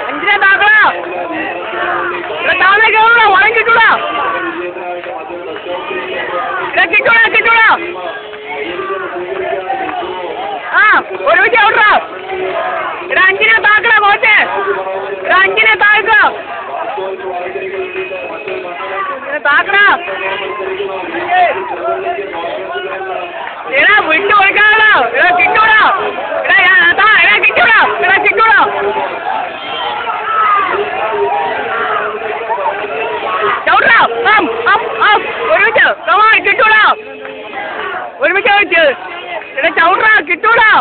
അഞ്ചിനെ താക്കളാ താഴെ കേറൂടാ വളം കിട്ടൂടാ കിട്ടൂടാ ആ ഒരുമിച്ച് ഔട്ടാ ഇവിടെ അഞ്ചിനെ താക്കടാ കോച്ചേ ഇവിടെ അഞ്ചിനെ താഴ്ക്ക താക്കടാ എടാ വിട്ടു കൊടുക്കാടാ ഇവിടെ കിട്ടൂടാ ഇവിടെ കിട്ടൂടാ ഇവിടെ കിട്ടൂടാ ചവിട്ടാ ഒരുമിച്ച് കമാ കിട്ടൂടാ ഒരുമിച്ച് വെച്ച് ഇവിടെ ചവിട്ടാ കിട്ടൂടാ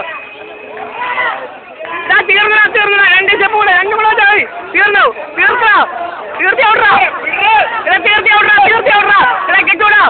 തീർന്നടാ 2 സ്റ്റെപ്പ് കൂടെ 2 കൂടെ ചാടി തീർന്നു തീർത്തി ഔട്ടാ ഇവിടെ തീർത്തി ഔട്ടാ ഇവിടെ കിട്ടൂടാ